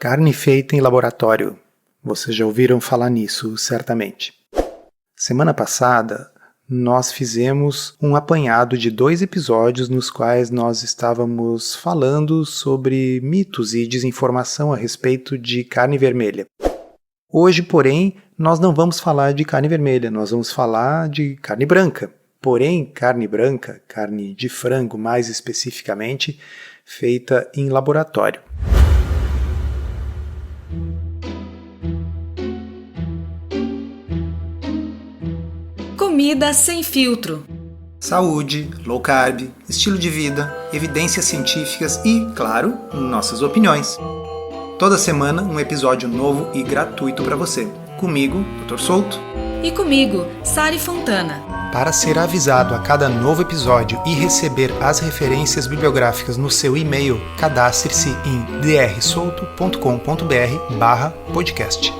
Carne feita em laboratório. Vocês já ouviram falar nisso, certamente. Semana passada, nós fizemos um apanhado de 2 episódios nos quais nós estávamos falando sobre mitos e desinformação a respeito de carne vermelha. Hoje, porém, nós não vamos falar de carne vermelha, nós vamos falar de carne branca. Porém, carne branca, carne de frango mais especificamente, feita em laboratório. Comida sem filtro. Saúde, low carb, estilo de vida, evidências científicas e, claro, nossas opiniões. Toda semana um episódio novo e gratuito para você. Comigo, Dr. Souto. E comigo, Sari Fontana. Para ser avisado a cada novo episódio e receber as referências bibliográficas no seu e-mail, cadastre-se em drsolto.com.br/podcast.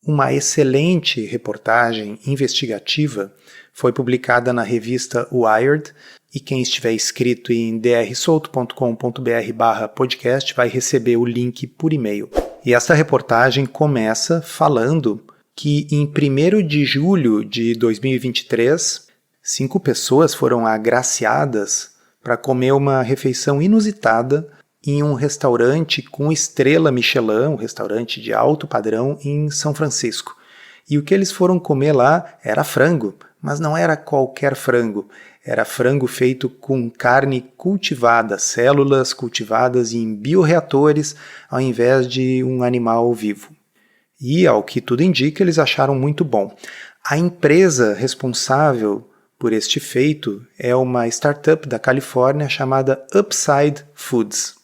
Uma excelente reportagem investigativa foi publicada na revista Wired e quem estiver inscrito em drsolto.com.br/podcast vai receber o link por e-mail. E essa reportagem começa falando que em 1º de julho de 2023, 5 pessoas foram agraciadas para comer uma refeição inusitada em um restaurante com estrela Michelin, um restaurante de alto padrão em São Francisco. E o que eles foram comer lá era frango, mas não era qualquer frango. Era frango feito com carne cultivada, células cultivadas em bioreatores, ao invés de um animal vivo. E, ao que tudo indica, eles acharam muito bom. A empresa responsável por este feito é uma startup da Califórnia chamada Upside Foods.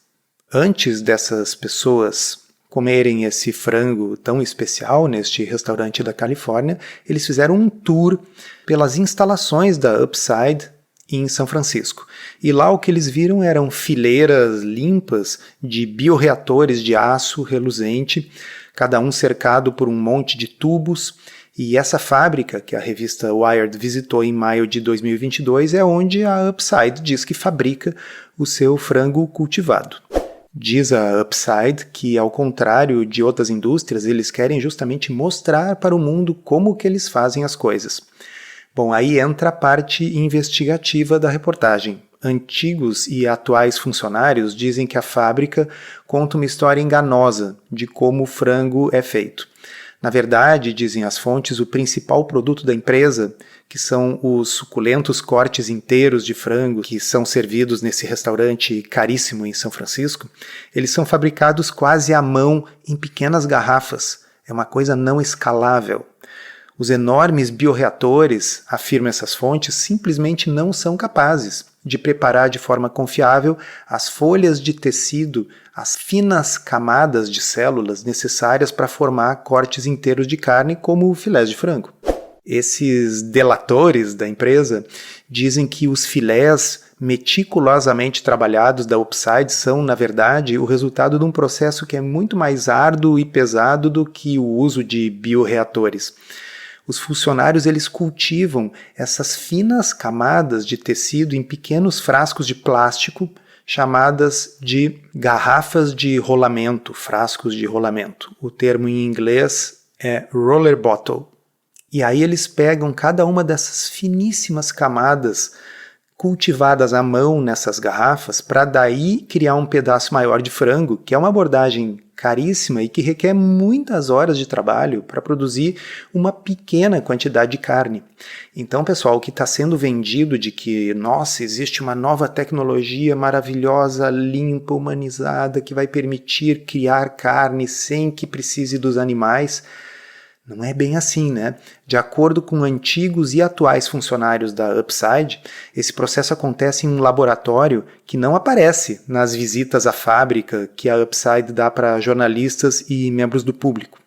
Antes dessas pessoas comerem esse frango tão especial neste restaurante da Califórnia, eles fizeram um tour pelas instalações da Upside em São Francisco. E lá o que eles viram eram fileiras limpas de bioreatores de aço reluzente, cada um cercado por um monte de tubos. E essa fábrica, que a revista Wired visitou em maio de 2022, é onde a Upside diz que fabrica o seu frango cultivado. Diz a Upside que, ao contrário de outras indústrias, eles querem justamente mostrar para o mundo como que eles fazem as coisas. Bom, aí entra a parte investigativa da reportagem. Antigos e atuais funcionários dizem que a fábrica conta uma história enganosa de como o frango é feito. Na verdade, dizem as fontes, o principal produto da empresa, que são os suculentos cortes inteiros de frango que são servidos nesse restaurante caríssimo em São Francisco, eles são fabricados quase à mão em pequenas garrafas. É uma coisa não escalável. Os enormes bioreatores, afirmam essas fontes, simplesmente não são capazes de preparar de forma confiável as folhas de tecido, as finas camadas de células necessárias para formar cortes inteiros de carne como filés de frango. Esses delatores da empresa dizem que os filés meticulosamente trabalhados da Upside são, na verdade, o resultado de um processo que é muito mais árduo e pesado do que o uso de bioreatores. Os funcionários eles cultivam essas finas camadas de tecido em pequenos frascos de plástico chamadas de garrafas de rolamento, frascos de rolamento. O termo em inglês é roller bottle. E aí eles pegam cada uma dessas finíssimas camadas cultivadas à mão nessas garrafas para daí criar um pedaço maior de frango, que é uma abordagem caríssima e que requer muitas horas de trabalho para produzir uma pequena quantidade de carne. Então, pessoal, o que está sendo vendido de que, nossa, existe uma nova tecnologia maravilhosa, limpa, humanizada, que vai permitir criar carne sem que precise dos animais, não é bem assim, né? De acordo com antigos e atuais funcionários da Upside, esse processo acontece em um laboratório que não aparece nas visitas à fábrica que a Upside dá para jornalistas e membros do público.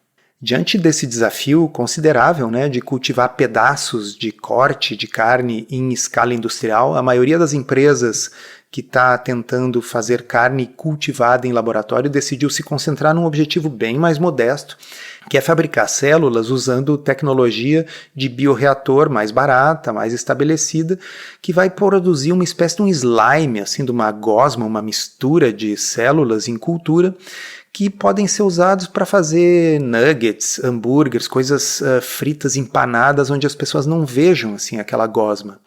Diante desse desafio considerável, né, de cultivar pedaços de corte de carne em escala industrial, a maioria das empresas que está tentando fazer carne cultivada em laboratório, decidiu se concentrar num objetivo bem mais modesto, que é fabricar células usando tecnologia de bioreator mais barata, mais estabelecida, que vai produzir uma espécie de um slime, assim, de uma gosma, uma mistura de células em cultura, que podem ser usados para fazer nuggets, hambúrgueres, coisas fritas, empanadas, onde as pessoas não vejam assim aquela gosma.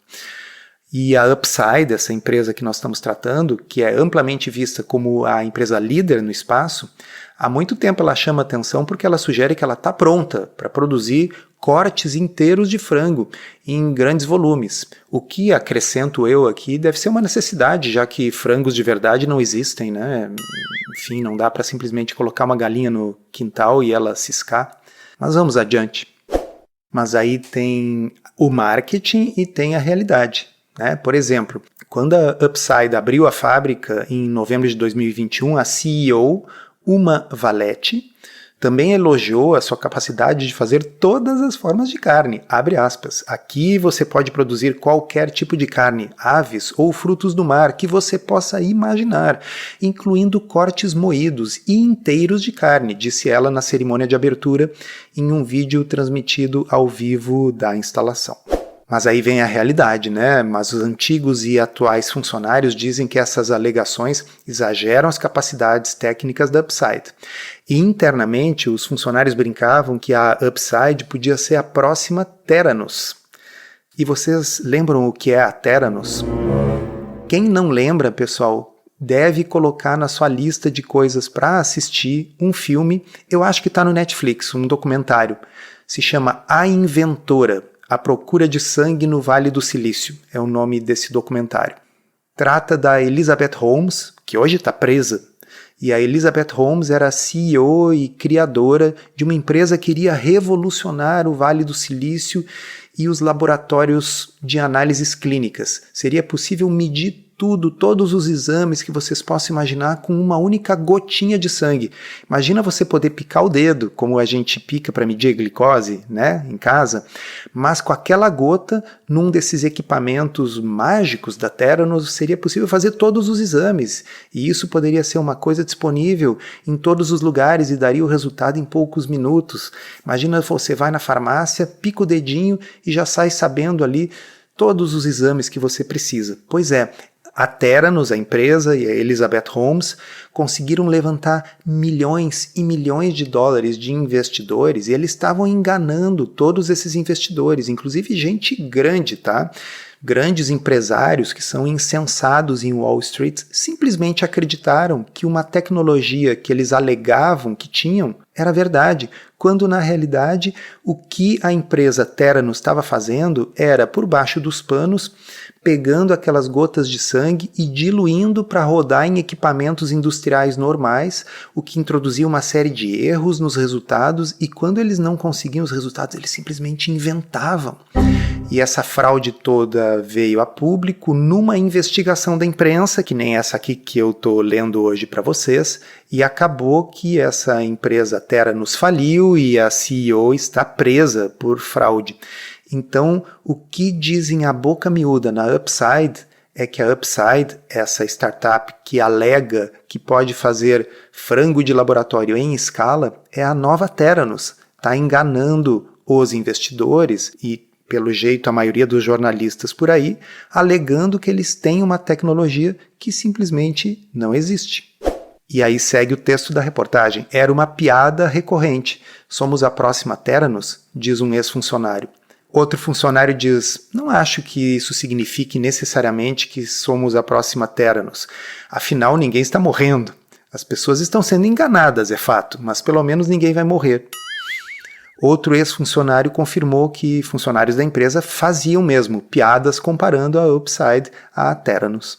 E a Upside, essa empresa que nós estamos tratando, que é amplamente vista como a empresa líder no espaço, há muito tempo ela chama atenção porque ela sugere que ela está pronta para produzir cortes inteiros de frango em grandes volumes. O que, acrescento eu aqui, deve ser uma necessidade, já que frangos de verdade não existem, né? Enfim, não dá para simplesmente colocar uma galinha no quintal e ela ciscar. Mas vamos adiante. Mas aí tem o marketing e tem a realidade, né? Por exemplo, quando a Upside abriu a fábrica em novembro de 2021, a CEO, Uma Valete, também elogiou a sua capacidade de fazer todas as formas de carne, abre aspas. Aqui você pode produzir qualquer tipo de carne, aves ou frutos do mar que você possa imaginar, incluindo cortes moídos e inteiros de carne, disse ela na cerimônia de abertura em um vídeo transmitido ao vivo da instalação. Mas aí vem a realidade, né? Mas os antigos e atuais funcionários dizem que essas alegações exageram as capacidades técnicas da Upside. E internamente, os funcionários brincavam que a Upside podia ser a próxima Theranos. E vocês lembram o que é a Theranos? Quem não lembra, pessoal, deve colocar na sua lista de coisas para assistir um filme, eu acho que está no Netflix, um documentário. Se chama A Inventora. A Procura de Sangue no Vale do Silício é o nome desse documentário. Trata da Elizabeth Holmes, que hoje está presa. E a Elizabeth Holmes era a CEO e criadora de uma empresa que iria revolucionar o Vale do Silício e os laboratórios de análises clínicas. Seria possível medir tudo, todos os exames que vocês possam imaginar com uma única gotinha de sangue. Imagina você poder picar o dedo, como a gente pica para medir a glicose, né, em casa, mas com aquela gota, num desses equipamentos mágicos da Theranos, seria possível fazer todos os exames. E isso poderia ser uma coisa disponível em todos os lugares e daria o resultado em poucos minutos. Imagina você vai na farmácia, pica o dedinho e já sai sabendo ali todos os exames que você precisa. Pois é, a Theranos, a empresa, e a Elizabeth Holmes conseguiram levantar milhões e milhões de dólares de investidores e eles estavam enganando todos esses investidores, inclusive gente grande, tá? Grandes empresários que são insensados em Wall Street simplesmente acreditaram que uma tecnologia que eles alegavam que tinham era verdade, quando na realidade o que a empresa Theranos estava fazendo era, por baixo dos panos, pegando aquelas gotas de sangue e diluindo para rodar em equipamentos industriais normais, o que introduzia uma série de erros nos resultados e quando eles não conseguiam os resultados, eles simplesmente inventavam. E essa fraude toda veio a público numa investigação da imprensa, que nem essa aqui que eu estou lendo hoje para vocês, e acabou que essa empresa Theranos faliu e a CEO está presa por fraude. Então, o que dizem a boca miúda na Upside é que a Upside, essa startup que alega que pode fazer frango de laboratório em escala, é a nova Theranos. Está enganando os investidores e, pelo jeito, a maioria dos jornalistas por aí, alegando que eles têm uma tecnologia que simplesmente não existe. E aí segue o texto da reportagem. Era uma piada recorrente. Somos a próxima Theranos, diz um ex-funcionário. Outro funcionário diz, não acho que isso signifique necessariamente que somos a próxima Theranos. Afinal, ninguém está morrendo. As pessoas estão sendo enganadas, é fato, mas pelo menos ninguém vai morrer. Outro ex-funcionário confirmou que funcionários da empresa faziam mesmo piadas comparando a Upside à Theranos.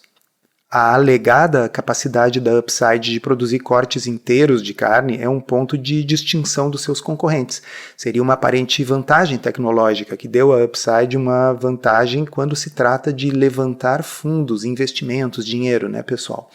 A alegada capacidade da Upside de produzir cortes inteiros de carne é um ponto de distinção dos seus concorrentes. Seria uma aparente vantagem tecnológica que deu à Upside uma vantagem quando se trata de levantar fundos, investimentos, dinheiro, né, pessoal?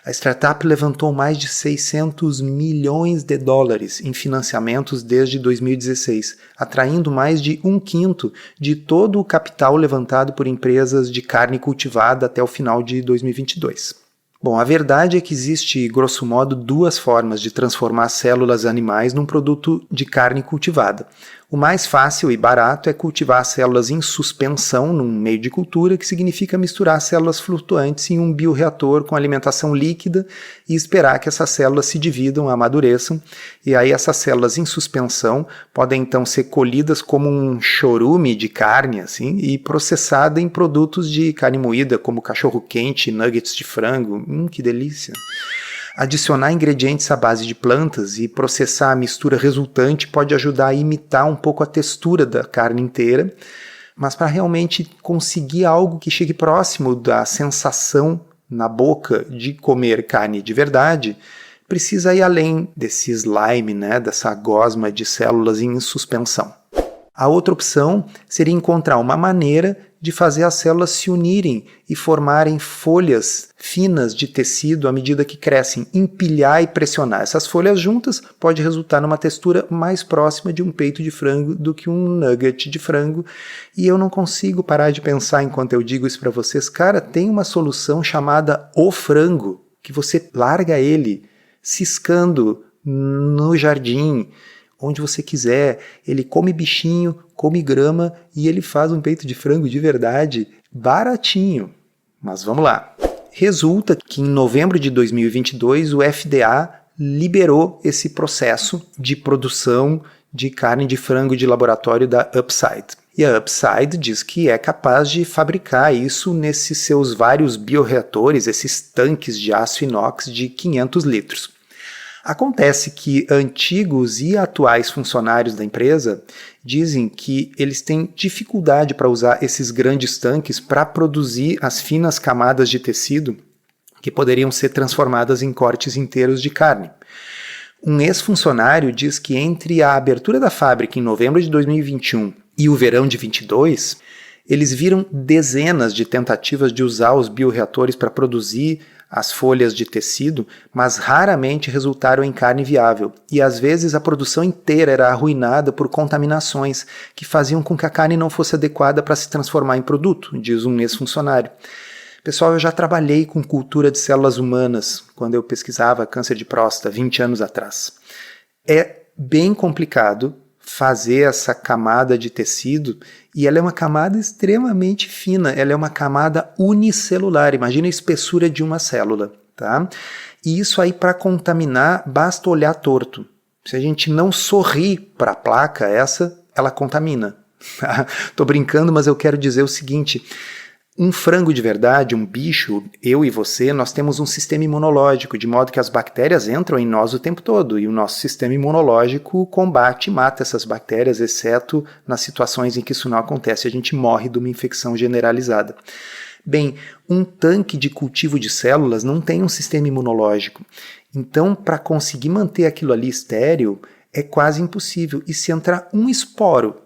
A startup levantou mais de 600 milhões de dólares em financiamentos desde 2016, atraindo mais de 1/5 de todo o capital levantado por empresas de carne cultivada até o final de 2022. Bom, a verdade é que existe, grosso modo, 2 formas de transformar células animais num produto de carne cultivada. O mais fácil e barato é cultivar células em suspensão num meio de cultura, que significa misturar células flutuantes em um bioreator com alimentação líquida e esperar que essas células se dividam, amadureçam, e aí essas células em suspensão podem então ser colhidas como um chorume de carne assim, e processada em produtos de carne moída, como cachorro-quente, nuggets de frango. Que delícia! Adicionar ingredientes à base de plantas e processar a mistura resultante pode ajudar a imitar um pouco a textura da carne inteira, mas para realmente conseguir algo que chegue próximo da sensação na boca de comer carne de verdade, precisa ir além desse slime, dessa gosma de células em suspensão. A outra opção seria encontrar uma maneira de fazer as células se unirem e formarem folhas finas de tecido à medida que crescem, empilhar e pressionar. Essas folhas juntas pode resultar numa textura mais próxima de um peito de frango do que um nugget de frango. E eu não consigo parar de pensar enquanto eu digo isso para vocês. Cara, tem uma solução chamada o frango, que você larga ele ciscando no jardim, onde você quiser, ele come bichinho, come grama e ele faz um peito de frango de verdade, baratinho. Mas vamos lá. Resulta que em novembro de 2022 o FDA liberou esse processo de produção de carne de frango de laboratório da Upside. E a Upside diz que é capaz de fabricar isso nesses seus vários bioreatores, esses tanques de aço inox de 500 litros. Acontece que antigos e atuais funcionários da empresa dizem que eles têm dificuldade para usar esses grandes tanques para produzir as finas camadas de tecido que poderiam ser transformadas em cortes inteiros de carne. Um ex-funcionário diz que entre a abertura da fábrica em novembro de 2021 e o verão de 2022, eles viram dezenas de tentativas de usar os bioreatores para produzir as folhas de tecido, mas raramente resultaram em carne viável, e às vezes a produção inteira era arruinada por contaminações que faziam com que a carne não fosse adequada para se transformar em produto, diz um ex-funcionário. Pessoal, eu já trabalhei com cultura de células humanas quando eu pesquisava câncer de próstata 20 anos atrás. É bem complicado fazer essa camada de tecido e ela é uma camada extremamente fina, ela é uma camada unicelular, imagina a espessura de uma célula, tá? E isso aí para contaminar basta olhar torto. Se a gente não sorrir para a placa ela contamina. Tô brincando, mas eu quero dizer o seguinte: um frango de verdade, um bicho, eu e você, nós temos um sistema imunológico, de modo que as bactérias entram em nós o tempo todo, e o nosso sistema imunológico combate e mata essas bactérias, exceto nas situações em que isso não acontece, a gente morre de uma infecção generalizada. Bem, um tanque de cultivo de células não tem um sistema imunológico, então para conseguir manter aquilo ali estéril é quase impossível, e se entrar um esporo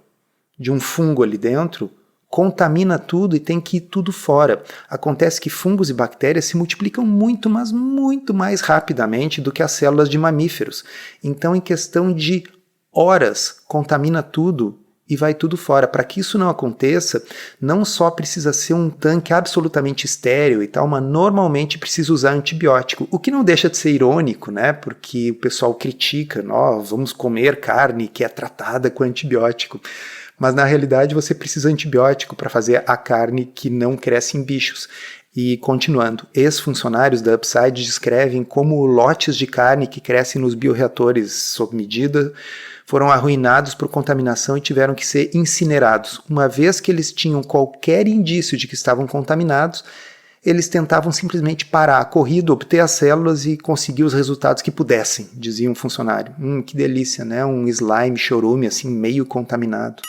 de um fungo ali dentro, contamina tudo e tem que ir tudo fora. Acontece que fungos e bactérias se multiplicam muito, mas muito mais rapidamente do que as células de mamíferos. Então, em questão de horas, contamina tudo e vai tudo fora. Para que isso não aconteça, não só precisa ser um tanque absolutamente estéril e tal, mas normalmente precisa usar antibiótico, o que não deixa de ser irônico, né? Porque o pessoal critica, vamos comer carne que é tratada com antibiótico. Mas na realidade você precisa de antibiótico para fazer a carne que não cresce em bichos. E continuando, ex-funcionários da Upside descrevem como lotes de carne que crescem nos bioreatores sob medida foram arruinados por contaminação e tiveram que ser incinerados. Uma vez que eles tinham qualquer indício de que estavam contaminados, eles tentavam simplesmente parar a corrida, obter as células e conseguir os resultados que pudessem, dizia um funcionário. Que delícia, né? Um slime chorume assim meio contaminado.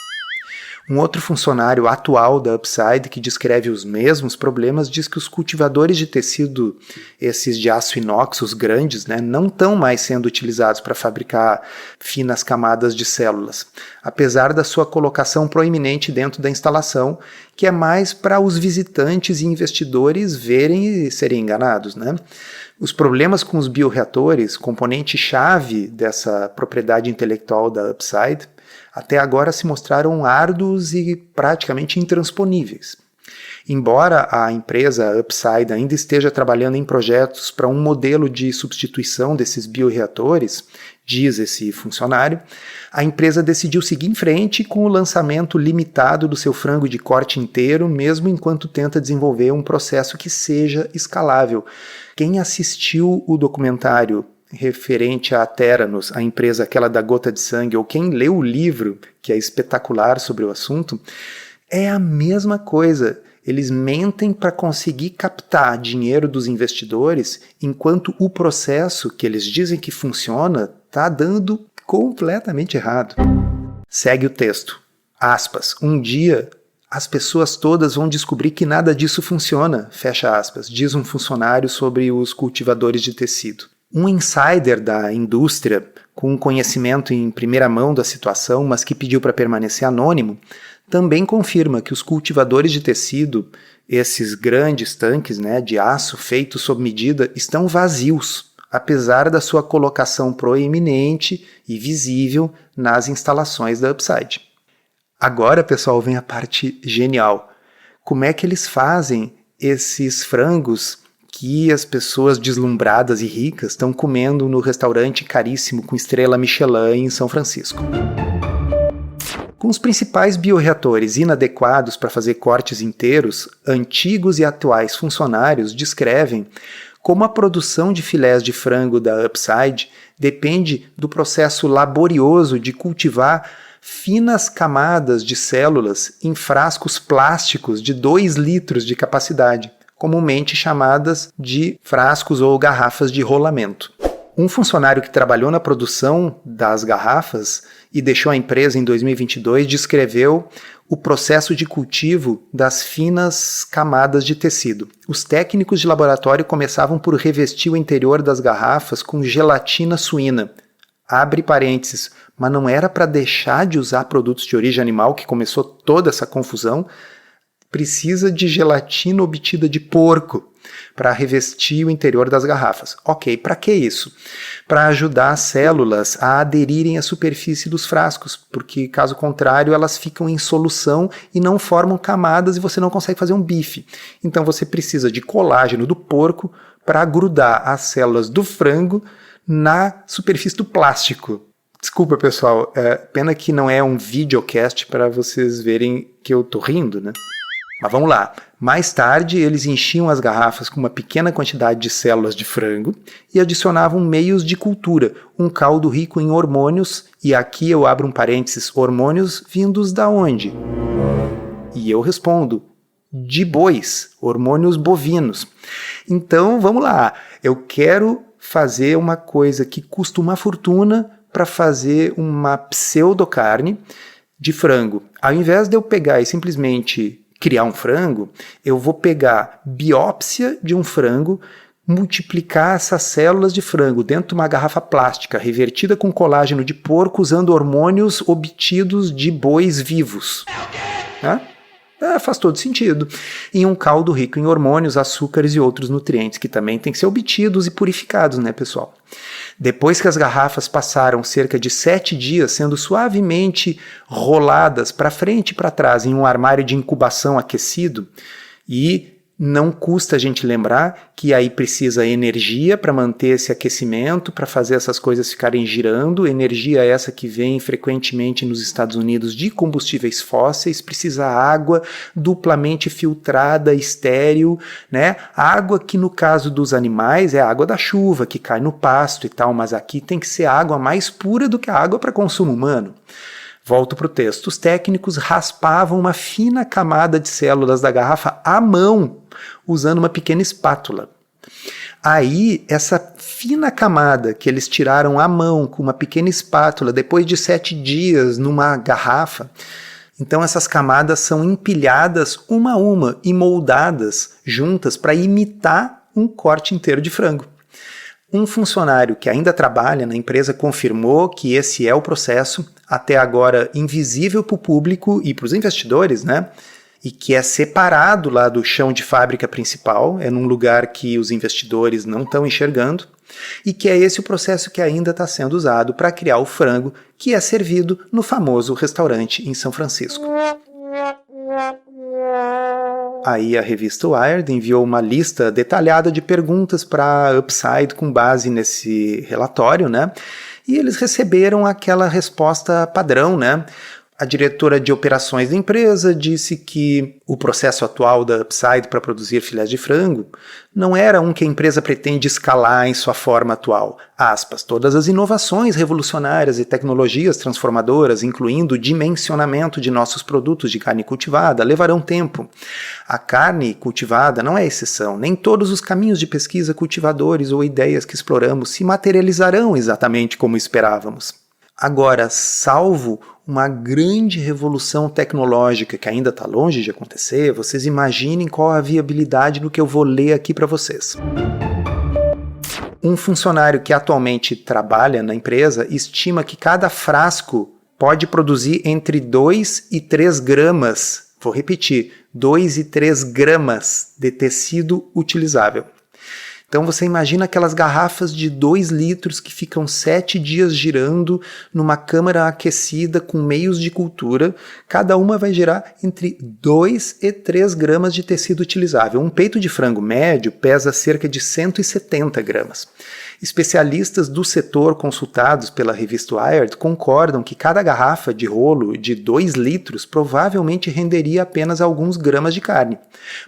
Um outro funcionário atual da Upside, que descreve os mesmos problemas, diz que os cultivadores de tecido, esses de aço inox, os grandes, né, não estão mais sendo utilizados para fabricar finas camadas de células, apesar da sua colocação proeminente dentro da instalação, que é mais para os visitantes e investidores verem e serem enganados, né? Os problemas com os bioreatores, componente-chave dessa propriedade intelectual da Upside, até agora se mostraram árduos e praticamente intransponíveis. Embora a empresa Upside ainda esteja trabalhando em projetos para um modelo de substituição desses bioreatores, diz esse funcionário, a empresa decidiu seguir em frente com o lançamento limitado do seu frango de corte inteiro, mesmo enquanto tenta desenvolver um processo que seja escalável. Quem assistiu o documentário referente à Theranos, a empresa aquela da gota de sangue, ou quem leu o livro, que é espetacular sobre o assunto, é a mesma coisa. Eles mentem para conseguir captar dinheiro dos investidores, enquanto o processo que eles dizem que funciona está dando completamente errado. Segue o texto. Aspas. Um dia, as pessoas todas vão descobrir que nada disso funciona, fecha aspas, diz um funcionário sobre os cultivadores de tecido. Um insider da indústria, com conhecimento em primeira mão da situação, mas que pediu para permanecer anônimo, também confirma que os cultivadores de tecido, esses grandes tanques, né, de aço feitos sob medida, estão vazios, apesar da sua colocação proeminente e visível nas instalações da Upside. Agora, pessoal, vem a parte genial. Como é que eles fazem esses frangos que as pessoas deslumbradas e ricas estão comendo no restaurante caríssimo com estrela Michelin em São Francisco? Com os principais bioreatores inadequados para fazer cortes inteiros, antigos e atuais funcionários descrevem como a produção de filés de frango da Upside depende do processo laborioso de cultivar finas camadas de células em frascos plásticos de 2 litros de capacidade, comumente chamadas de frascos ou garrafas de rolamento. Um funcionário que trabalhou na produção das garrafas e deixou a empresa em 2022 descreveu o processo de cultivo das finas camadas de tecido. Os técnicos de laboratório começavam por revestir o interior das garrafas com gelatina suína. Abre parênteses, mas não era para deixar de usar produtos de origem animal que começou toda essa confusão. Precisa de gelatina obtida de porco para revestir o interior das garrafas. Ok, para que isso? Para ajudar as células a aderirem à superfície dos frascos, porque caso contrário elas ficam em solução e não formam camadas e você não consegue fazer um bife. Então você precisa de colágeno do porco para grudar as células do frango na superfície do plástico. Desculpa, pessoal, pena que não é um videocast para vocês verem que eu tô rindo, né? Mas vamos lá. Mais tarde, eles enchiam as garrafas com uma pequena quantidade de células de frango e adicionavam meios de cultura, um caldo rico em hormônios, e aqui eu abro um parênteses, hormônios vindos da onde? E eu respondo, de bois, hormônios bovinos. Então, vamos lá. Eu quero fazer uma coisa que custa uma fortuna para fazer uma pseudocarne de frango. Ao invés de eu pegar e simplesmente criar um frango, eu vou pegar biópsia de um frango, multiplicar essas células de frango dentro de uma garrafa plástica revertida com colágeno de porco usando hormônios obtidos de bois vivos. Faz todo sentido. Em um caldo rico em hormônios, açúcares e outros nutrientes que também têm que ser obtidos e purificados, né, pessoal? Depois que as garrafas passaram cerca de 7 dias sendo suavemente roladas para frente e para trás em um armário de incubação aquecido, e não custa a gente lembrar que aí precisa energia para manter esse aquecimento, para fazer essas coisas ficarem girando, energia essa que vem frequentemente nos Estados Unidos de combustíveis fósseis, precisa água duplamente filtrada, estéril, né? Água que no caso dos animais é a água da chuva, que cai no pasto e tal, mas aqui tem que ser água mais pura do que a água para consumo humano. Volto para o texto. Os técnicos raspavam uma fina camada de células da garrafa à mão, usando uma pequena espátula. Aí, essa fina camada que eles tiraram à mão com uma pequena espátula, depois de 7 dias numa garrafa, Então essas camadas são empilhadas uma a uma e moldadas juntas para imitar um corte inteiro de frango. Um funcionário que ainda trabalha na empresa confirmou que esse é o processo, até agora invisível para o público e para os investidores, né? E que é separado lá do chão de fábrica principal, é num lugar que os investidores não estão enxergando, e que é esse o processo que ainda está sendo usado para criar o frango que é servido no famoso restaurante em São Francisco. Aí a revista Wired enviou uma lista detalhada de perguntas para a Upside com base nesse relatório, né? E eles receberam aquela resposta padrão, né? A diretora de operações da empresa disse que o processo atual da Upside para produzir filés de frango não era um que a empresa pretende escalar em sua forma atual. Aspas, todas as inovações revolucionárias e tecnologias transformadoras, incluindo o dimensionamento de nossos produtos de carne cultivada, levarão tempo. A carne cultivada não é exceção. Nem todos os caminhos de pesquisa, cultivadores ou ideias que exploramos se materializarão exatamente como esperávamos. Agora, salvo uma grande revolução tecnológica que ainda está longe de acontecer, vocês imaginem qual a viabilidade do que eu vou ler aqui para vocês. Um funcionário que atualmente trabalha na empresa estima que cada frasco pode produzir entre 2 e 3 gramas, vou repetir, 2 e 3 gramas de tecido utilizável. Então você imagina aquelas garrafas de 2 litros que ficam 7 dias girando numa câmara aquecida com meios de cultura. Cada uma vai gerar entre 2 e 3 gramas de tecido utilizável. Um peito de frango médio pesa cerca de 170 gramas. Especialistas do setor consultados pela revista Wired concordam que cada garrafa de rolo de 2 litros provavelmente renderia apenas alguns gramas de carne.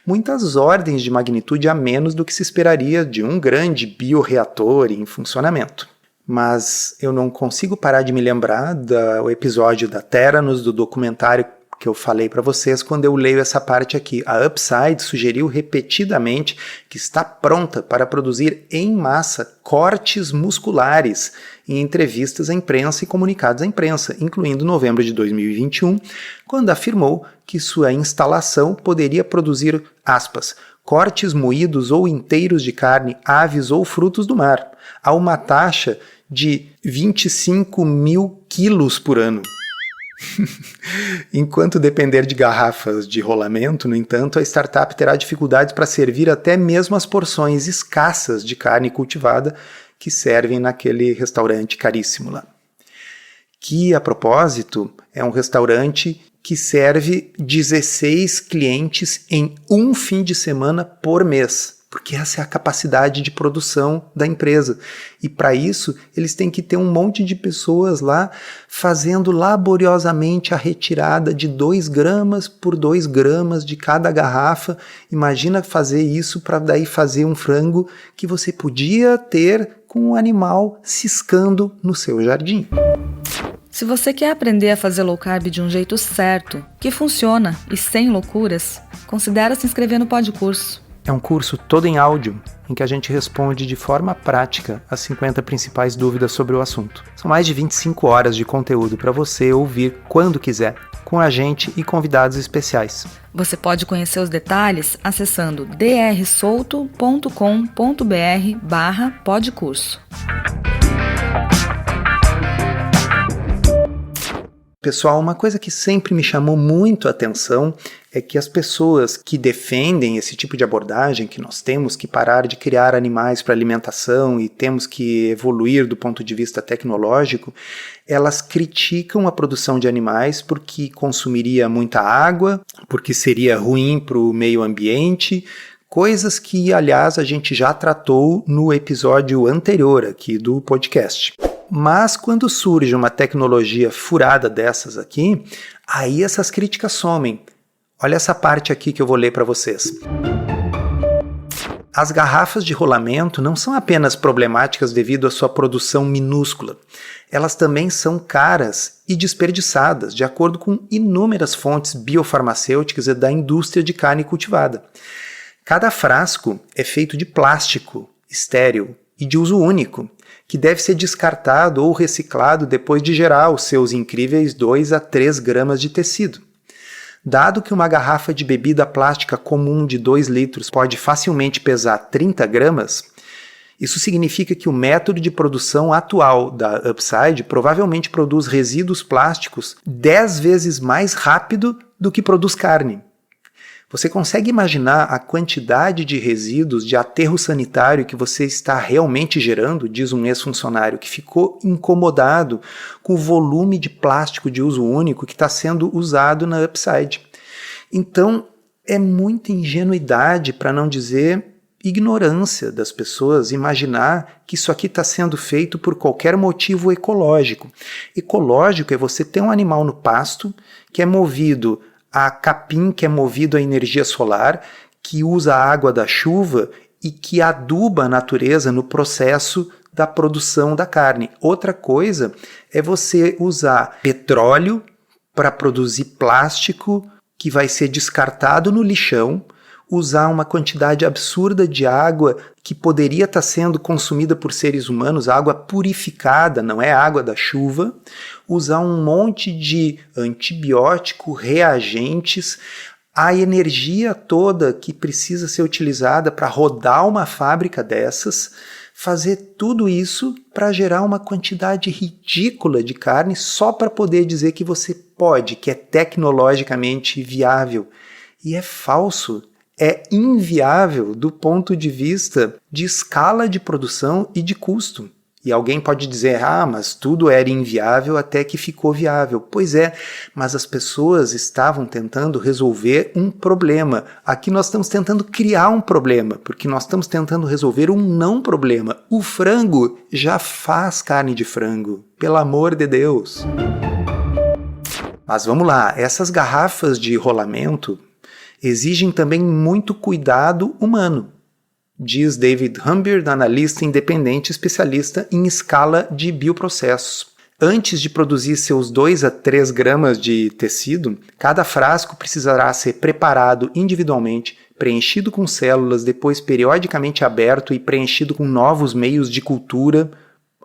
Muitas ordens de magnitude a menos do que se esperaria de um grande bioreator em funcionamento. Mas eu não consigo parar de me lembrar do episódio da Theranos, do documentário que eu falei para vocês quando eu leio essa parte aqui. A Upside sugeriu repetidamente que está pronta para produzir em massa cortes musculares em entrevistas à imprensa e comunicados à imprensa, incluindo novembro de 2021, quando afirmou que sua instalação poderia produzir, aspas, cortes moídos ou inteiros de carne, aves ou frutos do mar, a uma taxa de 25 mil quilos por ano. Enquanto depender de garrafas de rolamento, no entanto, a startup terá dificuldades para servir até mesmo as porções escassas de carne cultivada que servem naquele restaurante caríssimo lá. Que, a propósito, é um restaurante que serve 16 clientes em um fim de semana por mês. Porque essa é a capacidade de produção da empresa. E para isso, eles têm que ter um monte de pessoas lá fazendo laboriosamente a retirada de 2 gramas por 2 gramas de cada garrafa. Imagina fazer isso para daí fazer um frango que você podia ter com um animal ciscando no seu jardim. Se você quer aprender a fazer low carb de um jeito certo, que funciona e sem loucuras, considere se inscrever no Podcurso. É um curso todo em áudio, em que a gente responde de forma prática as 50 principais dúvidas sobre o assunto. São mais de 25 horas de conteúdo para você ouvir quando quiser, com a gente e convidados especiais. Você pode conhecer os detalhes acessando drsolto.com.br/podcurso. Pessoal, uma coisa que sempre me chamou muito a atenção é que as pessoas que defendem esse tipo de abordagem, que nós temos que parar de criar animais para alimentação e temos que evoluir do ponto de vista tecnológico, elas criticam a produção de animais porque consumiria muita água, porque seria ruim para o meio ambiente, coisas que, aliás, a gente já tratou no episódio anterior aqui do podcast. Mas quando surge uma tecnologia furada dessas aqui, aí essas críticas somem. Olha essa parte aqui que eu vou ler para vocês. As garrafas de rolamento não são apenas problemáticas devido à sua produção minúscula. Elas também são caras e desperdiçadas, de acordo com inúmeras fontes biofarmacêuticas e da indústria de carne cultivada. Cada frasco é feito de plástico, estéril e de uso único, que deve ser descartado ou reciclado depois de gerar os seus incríveis 2 a 3 gramas de tecido. Dado que uma garrafa de bebida plástica comum de 2 litros pode facilmente pesar 30 gramas, isso significa que o método de produção atual da Upside provavelmente produz resíduos plásticos 10 vezes mais rápido do que produz carne. Você consegue imaginar a quantidade de resíduos de aterro sanitário que você está realmente gerando? Diz um ex-funcionário que ficou incomodado com o volume de plástico de uso único que está sendo usado na Upside. Então, é muita ingenuidade, para não dizer ignorância das pessoas, imaginar que isso aqui está sendo feito por qualquer motivo ecológico. Ecológico é você ter um animal no pasto que é movido a capim, que é movido a energia solar, que usa a água da chuva e que aduba a natureza no processo da produção da carne. Outra coisa é você usar petróleo para produzir plástico que vai ser descartado no lixão, usar uma quantidade absurda de água que poderia estar sendo consumida por seres humanos, água purificada, não é água da chuva, usar um monte de antibiótico, reagentes, a energia toda que precisa ser utilizada para rodar uma fábrica dessas, fazer tudo isso para gerar uma quantidade ridícula de carne só para poder dizer que você pode, que é tecnologicamente viável. E é falso. É inviável do ponto de vista de escala de produção e de custo. E alguém pode dizer, mas tudo era inviável até que ficou viável. Pois é, mas as pessoas estavam tentando resolver um problema. Aqui nós estamos tentando criar um problema, porque nós estamos tentando resolver um não problema. O frango já faz carne de frango, pelo amor de Deus. Mas vamos lá, essas garrafas de rolamento exigem também muito cuidado humano, diz David Humbert, analista independente especialista em escala de bioprocessos. Antes de produzir seus 2 a 3 gramas de tecido, cada frasco precisará ser preparado individualmente, preenchido com células, depois periodicamente aberto e preenchido com novos meios de cultura,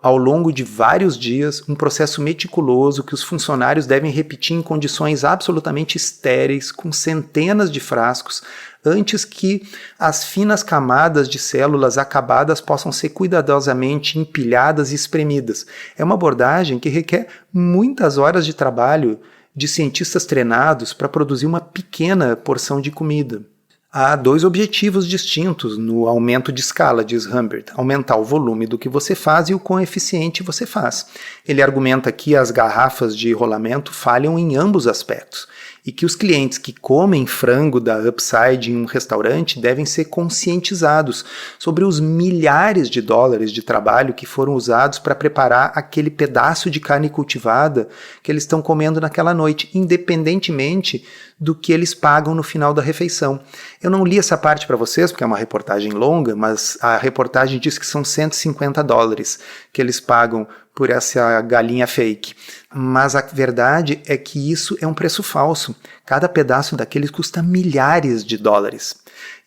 ao longo de vários dias, um processo meticuloso que os funcionários devem repetir em condições absolutamente estéreis, com centenas de frascos, antes que as finas camadas de células acabadas possam ser cuidadosamente empilhadas e espremidas. É uma abordagem que requer muitas horas de trabalho de cientistas treinados para produzir uma pequena porção de comida. Há 2 objetivos distintos no aumento de escala, diz Humbert: aumentar o volume do que você faz e o quão eficiente você faz. Ele argumenta que as garrafas de rolamento falham em ambos aspectos e que os clientes que comem frango da Upside em um restaurante devem ser conscientizados sobre os milhares de dólares de trabalho que foram usados para preparar aquele pedaço de carne cultivada que eles estão comendo naquela noite, independentemente do que eles pagam no final da refeição. Eu não li essa parte para vocês, porque é uma reportagem longa, mas a reportagem diz que são $150 que eles pagam por essa galinha fake. Mas a verdade é que isso é um preço falso. Cada pedaço daqueles custa milhares de dólares.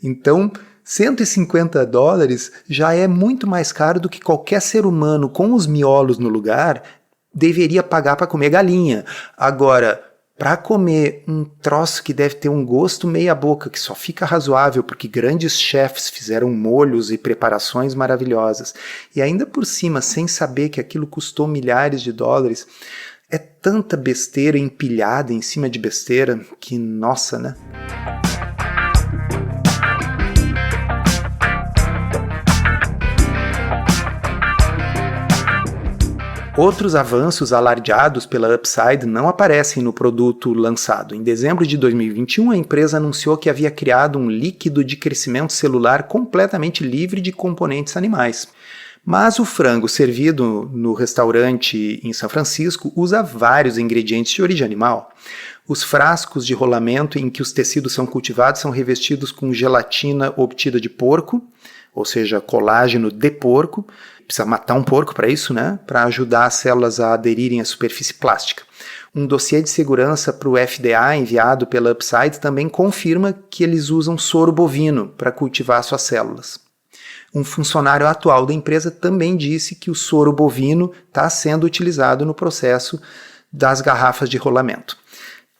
Então, $150 já é muito mais caro do que qualquer ser humano com os miolos no lugar deveria pagar para comer galinha. Agora, para comer um troço que deve ter um gosto meia boca, que só fica razoável porque grandes chefs fizeram molhos e preparações maravilhosas, e ainda por cima, sem saber que aquilo custou milhares de dólares, é tanta besteira empilhada em cima de besteira que, nossa, né? Outros avanços alardeados pela Upside não aparecem no produto lançado. Em dezembro de 2021, a empresa anunciou que havia criado um líquido de crescimento celular completamente livre de componentes animais. Mas o frango servido no restaurante em São Francisco usa vários ingredientes de origem animal. Os frascos de rolamento em que os tecidos são cultivados são revestidos com gelatina obtida de porco, ou seja, colágeno de porco. Precisa matar um porco para isso, né? Para ajudar as células a aderirem à superfície plástica. Um dossiê de segurança para o FDA enviado pela Upside também confirma que eles usam soro bovino para cultivar suas células. Um funcionário atual da empresa também disse que o soro bovino está sendo utilizado no processo das garrafas de rolamento.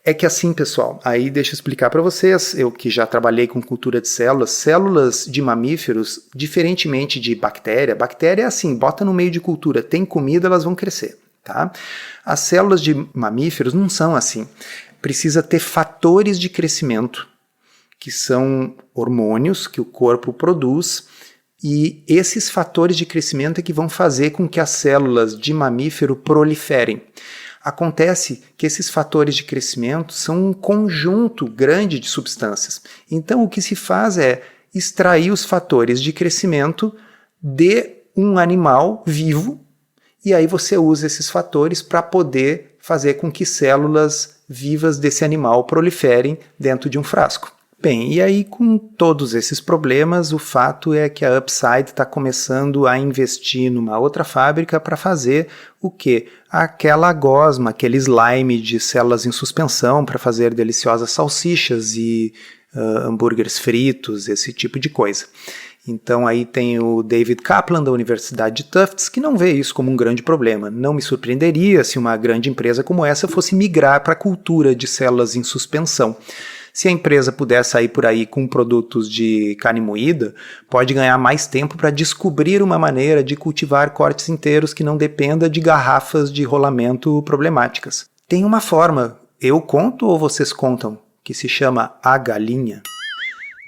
É que assim, pessoal, aí deixa eu explicar para vocês, eu que já trabalhei com cultura de células de mamíferos, diferentemente de bactéria é assim, bota no meio de cultura, tem comida, elas vão crescer, tá? As células de mamíferos não são assim. Precisa ter fatores de crescimento, que são hormônios que o corpo produz, e esses fatores de crescimento é que vão fazer com que as células de mamífero proliferem. Acontece que esses fatores de crescimento são um conjunto grande de substâncias. Então, o que se faz é extrair os fatores de crescimento de um animal vivo, e aí você usa esses fatores para poder fazer com que células vivas desse animal proliferem dentro de um frasco. Bem, e aí com todos esses problemas, o fato é que a Upside está começando a investir numa outra fábrica para fazer o quê? Aquela gosma, aquele slime de células em suspensão para fazer deliciosas salsichas e hambúrgueres fritos, esse tipo de coisa. Então aí tem o David Kaplan da Universidade de Tufts, que não vê isso como um grande problema. Não me surpreenderia se uma grande empresa como essa fosse migrar para a cultura de células em suspensão. Se a empresa puder sair por aí com produtos de carne moída, pode ganhar mais tempo para descobrir uma maneira de cultivar cortes inteiros que não dependa de garrafas de rolamento problemáticas. Tem uma forma, eu conto ou vocês contam, que se chama a galinha.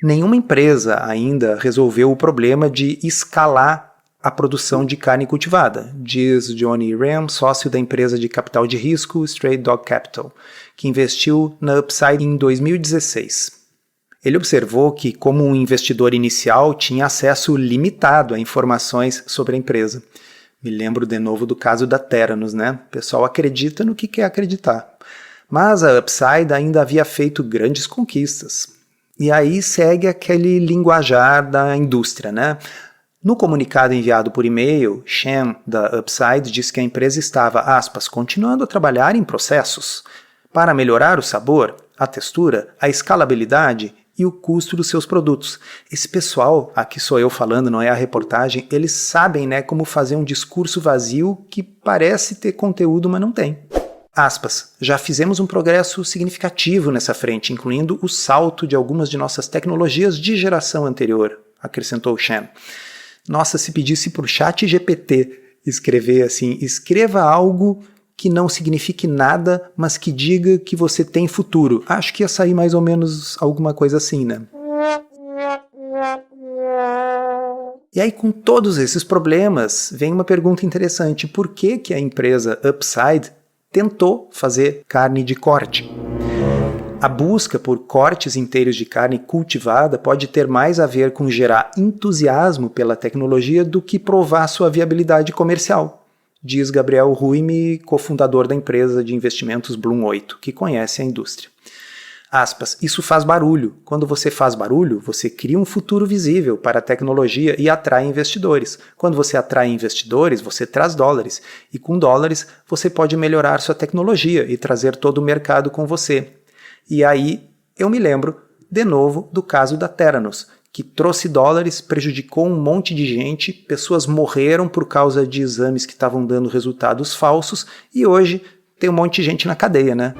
Nenhuma empresa ainda resolveu o problema de escalar a produção de carne cultivada, diz Johnny Ram, sócio da empresa de capital de risco Stray Dog Capital, que investiu na Upside em 2016. Ele observou que, como um investidor inicial, tinha acesso limitado a informações sobre a empresa. Me lembro de novo do caso da Theranos, né? O pessoal acredita no que quer acreditar. Mas a Upside ainda havia feito grandes conquistas. E aí segue aquele linguajar da indústria, né? No comunicado enviado por e-mail, Shen, da Upside, disse que a empresa estava, aspas, continuando a trabalhar em processos para melhorar o sabor, a textura, a escalabilidade e o custo dos seus produtos. Esse pessoal, aqui sou eu falando, não é a reportagem, eles sabem, né, como fazer um discurso vazio que parece ter conteúdo, mas não tem. Aspas, já fizemos um progresso significativo nessa frente, incluindo o salto de algumas de nossas tecnologias de geração anterior, acrescentou Shen. Nossa, se pedisse para o ChatGPT escrever assim, escreva algo que não signifique nada, mas que diga que você tem futuro. Acho que ia sair mais ou menos alguma coisa assim, né? E aí, com todos esses problemas, vem uma pergunta interessante. Por que que a empresa Upside tentou fazer carne de corte? A busca por cortes inteiros de carne cultivada pode ter mais a ver com gerar entusiasmo pela tecnologia do que provar sua viabilidade comercial, diz Gabriel Ruime, cofundador da empresa de investimentos Bloom 8, que conhece a indústria. Aspas, isso faz barulho. Quando você faz barulho, você cria um futuro visível para a tecnologia e atrai investidores. Quando você atrai investidores, você traz dólares. E com dólares, você pode melhorar sua tecnologia e trazer todo o mercado com você. E aí eu me lembro, de novo, do caso da Theranos, que trouxe dólares, prejudicou um monte de gente, pessoas morreram por causa de exames que estavam dando resultados falsos e hoje tem um monte de gente na cadeia, né?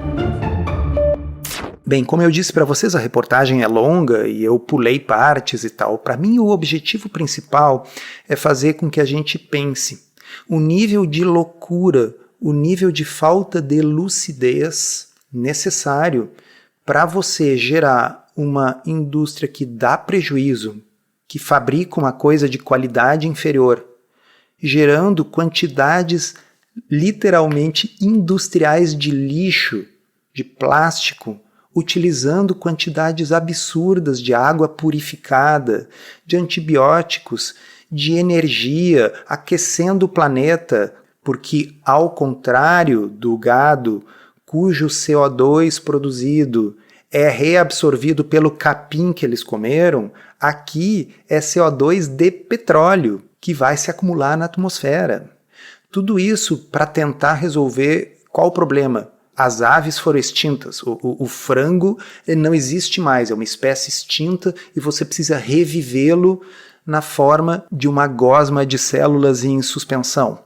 Bem, como eu disse para vocês, a reportagem é longa e eu pulei partes e tal. Para mim, o objetivo principal é fazer com que a gente pense. O nível de loucura, o nível de falta de lucidez necessário para você gerar uma indústria que dá prejuízo, que fabrica uma coisa de qualidade inferior, gerando quantidades literalmente industriais de lixo, de plástico, utilizando quantidades absurdas de água purificada, de antibióticos, de energia, aquecendo o planeta, porque, ao contrário do gado, cujo CO2 produzido é reabsorvido pelo capim que eles comeram, aqui é CO2 de petróleo, que vai se acumular na atmosfera. Tudo isso para tentar resolver qual o problema? As aves foram extintas, o frango não existe mais, é uma espécie extinta e você precisa revivê-lo na forma de uma gosma de células em suspensão.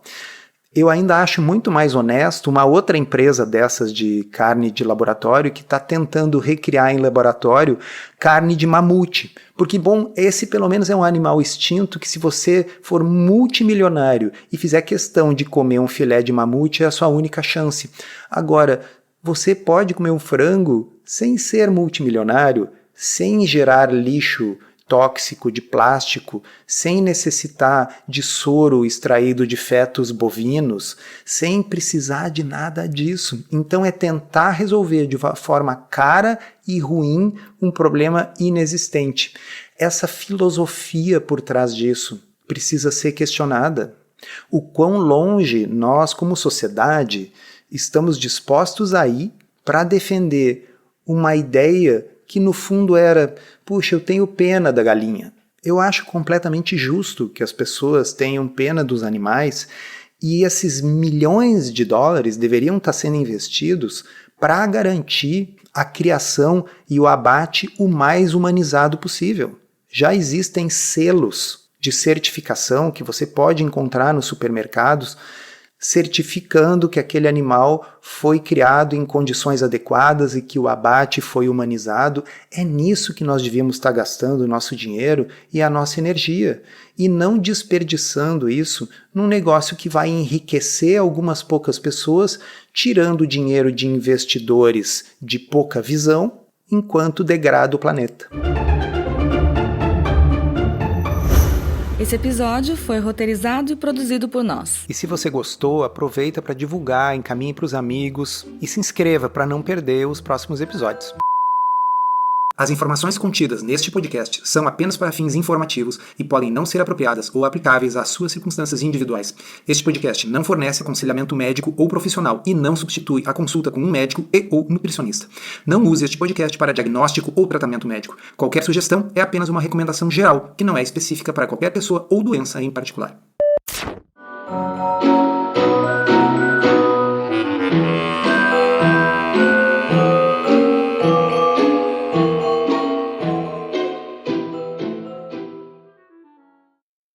Eu ainda acho muito mais honesto uma outra empresa dessas de carne de laboratório que está tentando recriar em laboratório carne de mamute. Porque, bom, esse pelo menos é um animal extinto que se você for multimilionário e fizer questão de comer um filé de mamute, é a sua única chance. Agora, você pode comer um frango sem ser multimilionário, sem gerar lixo tóxico de plástico, sem necessitar de soro extraído de fetos bovinos, sem precisar de nada disso. Então é tentar resolver de uma forma cara e ruim um problema inexistente. Essa filosofia por trás disso precisa ser questionada. O quão longe nós, como sociedade, estamos dispostos a ir para defender uma ideia que no fundo era, puxa, eu tenho pena da galinha. Eu acho completamente justo que as pessoas tenham pena dos animais e esses milhões de dólares deveriam estar sendo investidos para garantir a criação e o abate o mais humanizado possível. Já existem selos de certificação que você pode encontrar nos supermercados certificando que aquele animal foi criado em condições adequadas e que o abate foi humanizado. É nisso que nós devíamos estar gastando o nosso dinheiro e a nossa energia, e não desperdiçando isso num negócio que vai enriquecer algumas poucas pessoas, tirando o dinheiro de investidores de pouca visão, enquanto degrada o planeta. Esse episódio foi roteirizado e produzido por nós. E se você gostou, aproveita para divulgar, encaminhe para os amigos e se inscreva para não perder os próximos episódios. As informações contidas neste podcast são apenas para fins informativos e podem não ser apropriadas ou aplicáveis às suas circunstâncias individuais. Este podcast não fornece aconselhamento médico ou profissional e não substitui a consulta com um médico e/ou nutricionista. Não use este podcast para diagnóstico ou tratamento médico. Qualquer sugestão é apenas uma recomendação geral, que não é específica para qualquer pessoa ou doença em particular.